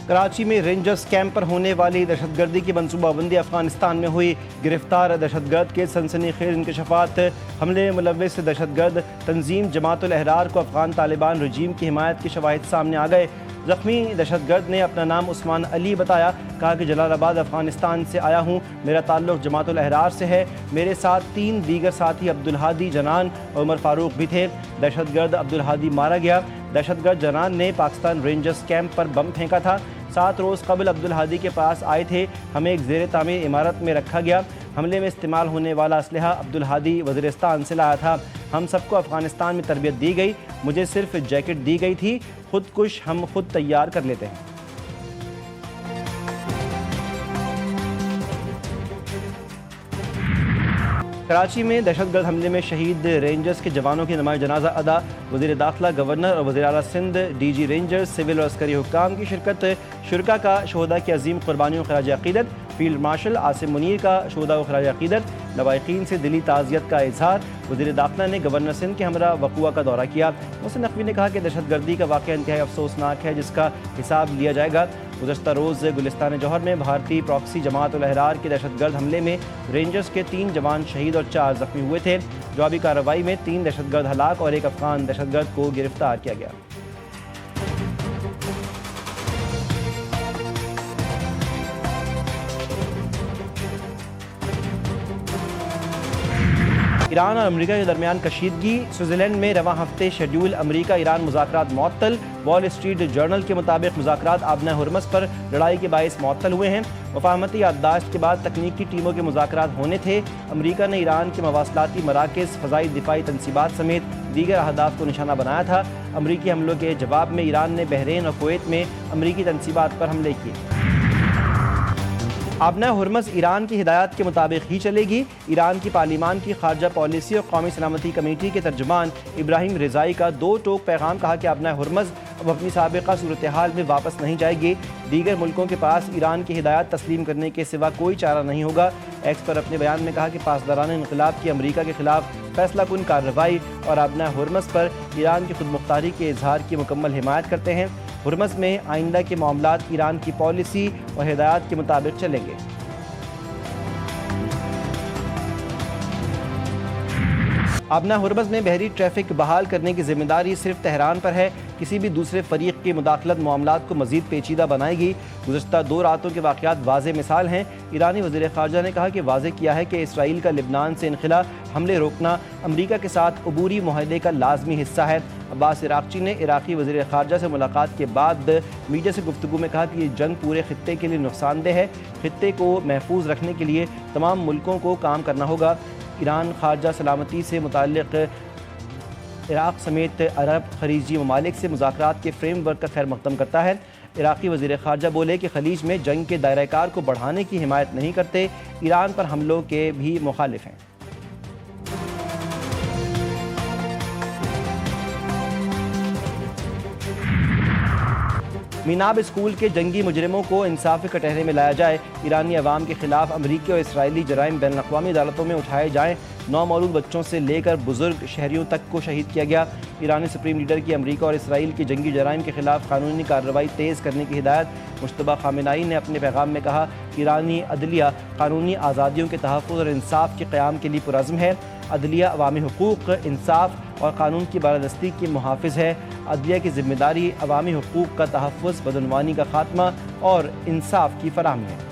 کراچی میں rangers camp پر ہونے والی دہشت گردی کی منصوبہ بندی افغانستان میں ہوئی گرفتار دہشت گرد کے سنسنی خیز انکشافات حملے میں ملوث دہشت گرد تنظیم جماعت الاحرار کو افغان طالبان رجیم کی حمایت کے شواہد سامنے آ گئے۔ زخمی دہشت گرد نے اپنا نام عثمان علی بتایا، کہا کہ جلال آباد افغانستان سے آیا ہوں، میرا تعلق جماعت الاحرار سے ہے، میرے ساتھ 3 دیگر ساتھی عبدالہادی جنان اور عمر فاروق بھی تھے۔ دہشت گرد عبدالہادی مارا گیا۔ دہشت گرد جنان نے پاکستان رینجرز کیمپ پر بم پھینکا تھا۔ 7 روز قبل عبدالہادی کے پاس آئے تھے، ہمیں ایک زیر تعمیر عمارت میں رکھا گیا۔ حملے میں استعمال ہونے والا اسلحہ عبدالہادی وزیرستان سے لایا تھا۔ ہم سب کو افغانستان میں تربیت دی گئی، مجھے صرف جیکٹ دی گئی تھی، خود کش ہم خود تیار کر لیتے ہیں۔ کراچی میں دہشت گرد حملے میں شہید رینجرز کے جوانوں کی نماز جنازہ ادا، وزیر داخلہ، گورنر اور وزیر اعلیٰ Sindh, D G Rangers, civil اور عسکری حکام کی شرکت۔ شرکاء کا شہداء کی عظیم قربانیوں کو خراج عقیدت۔ فیلڈ مارشل عاصم منیر کا شہداء کو خراج عقیدت۔ لواحقین سے دلی تعزیت کا اظہار۔ وزیر داخلہ نے گورنر سندھ کے ہمراہ وقوع کا دورہ کیا۔ محسن نقوی نے کہا کہ دہشت گردی کا واقعہ انتہائی افسوسناک ہے، جس کا حساب لیا جائے گا۔ گزشتہ روز گلستان جوہر میں بھارتی پراکسی جماعت الاحرار کے دہشت گرد حملے میں رینجرز کے 3 جوان شہید اور 4 زخمی ہوئے تھے۔ جوابی کارروائی میں 3 دہشت گرد ہلاک اور 1 افغان دہشت گرد کو گرفتار کیا گیا۔ ایران اور امریکہ کے درمیان کشیدگی۔ سوئٹزرلینڈ میں رواں ہفتے شیڈول امریکہ ایران مذاکرات معطل۔ وال اسٹریٹ جرنل کے مطابق مذاکرات آبنہ ہرمز پر لڑائی کے باعث معطل ہوئے ہیں۔ مفاہمتی یادداشت کے بعد تکنیکی ٹیموں کے مذاکرات ہونے تھے۔ امریکہ نے ایران کے مواصلاتی مراکز، فضائی دفاعی تنصیبات سمیت دیگر اہداف کو نشانہ بنایا تھا۔ امریکی حملوں کے جواب میں ایران نے بحرین اور کویت میں امریکی تنصیبات پر حملے کیے۔ آبنہ ہرمز ایران کی ہدایات کے مطابق ہی چلے گی۔ ایران کی پارلیمان کی خارجہ پالیسی اور قومی سلامتی کمیٹی کے ترجمان ابراہیم رضائی کا 2 ٹوک پیغام، کہا کہ آبنہ ہرمز اب اپنی سابقہ صورتحال میں واپس نہیں جائے گی۔ دیگر ملکوں کے پاس ایران کی ہدایات تسلیم کرنے کے سوا کوئی چارہ نہیں ہوگا۔ ایکس پر اپنے بیان میں کہا کہ پاسداران انقلاب کی امریکہ کے خلاف فیصلہ کن کارروائی اور آبنہ ہرمز پر ایران کی خود مختاری کے اظہار کی مکمل حمایت کرتے ہیں۔ ہرمز میں آئندہ کے معاملات ایران کی پالیسی اور ہدایات کے مطابق چلیں گے۔ آبنہ ہرمز میں بحری ٹریفک بحال کرنے کی ذمہ داری صرف تہران پر ہے، کسی بھی دوسرے فریق کی مداخلت معاملات کو مزید پیچیدہ بنائے گی۔ گزشتہ 2 راتوں کے واقعات واضح مثال ہیں۔ ایرانی وزیر خارجہ نے کہا کہ واضح کیا ہے کہ اسرائیل کا لبنان سے انخلا، حملے روکنا امریکہ کے ساتھ عبوری معاہدے کا لازمی حصہ ہے۔ عباس عراقچی نے عراقی وزیر خارجہ سے ملاقات کے بعد میڈیا سے گفتگو میں کہا کہ یہ جنگ پورے خطے کے لیے نقصان دہ ہے، خطے کو محفوظ رکھنے کے لیے تمام ملکوں کو کام کرنا ہوگا۔ ایران خارجہ سلامتی سے متعلق عراق سمیت عرب خلیجی ممالک سے مذاکرات کے فریم ورک کا خیر مقدم کرتا ہے۔ عراقی وزیر خارجہ بولے کہ خلیج میں جنگ کے دائرہ کار کو بڑھانے کی حمایت نہیں کرتے، ایران پر حملوں کے بھی مخالف ہیں۔ میناب اسکول کے جنگی مجرموں کو انصاف کے کٹہرے میں لایا جائے۔ ایرانی عوام کے خلاف امریکی اور اسرائیلی جرائم بین الاقوامی عدالتوں میں اٹھائے جائیں۔ 9 مولود بچوں سے لے کر بزرگ شہریوں تک کو شہید کیا گیا۔ ایرانی سپریم لیڈر کی امریکہ اور اسرائیل کی جنگی جرائم کے خلاف قانونی کارروائی تیز کرنے کی ہدایت۔ مجتبیٰ خامنہئی نے اپنے پیغام میں کہا کہ ایرانی عدلیہ قانونی آزادیوں کے تحفظ اور انصاف کے قیام کے لیے پرعزم ہے۔ عدلیہ عوامی حقوق، انصاف اور قانون کی بالادستی کی محافظ ہے۔ عدلیہ کی ذمہ داری عوامی حقوق کا تحفظ، بدعنوانی کا خاتمہ اور انصاف کی فراہمی ہے۔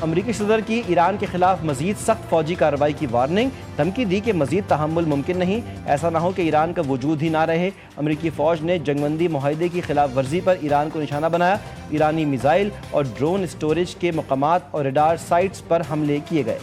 امریکی صدر کی ایران کے خلاف مزید سخت فوجی کارروائی کی وارننگ، دھمکی دی کہ مزید تحمل ممکن نہیں، ایسا نہ ہو کہ ایران کا وجود ہی نہ رہے۔ امریکی فوج نے جنگ بندی معاہدے کی خلاف ورزی پر ایران کو نشانہ بنایا۔ ایرانی میزائل اور ڈرون اسٹوریج کے مقامات اور ریڈار سائٹس پر حملے کیے گئے۔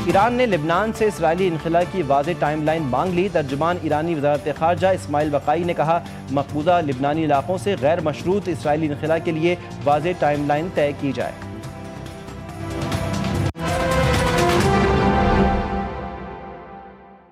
ایران نے لبنان سے اسرائیلی انخلا کی واضح ٹائم لائن مانگ لی۔ ترجمان ایرانی وزارت خارجہ اسماعیل بقائی نے کہا مقبوضہ لبنانی علاقوں سے غیر مشروط اسرائیلی انخلا کے لیے واضح ٹائم لائن طے کی جائے۔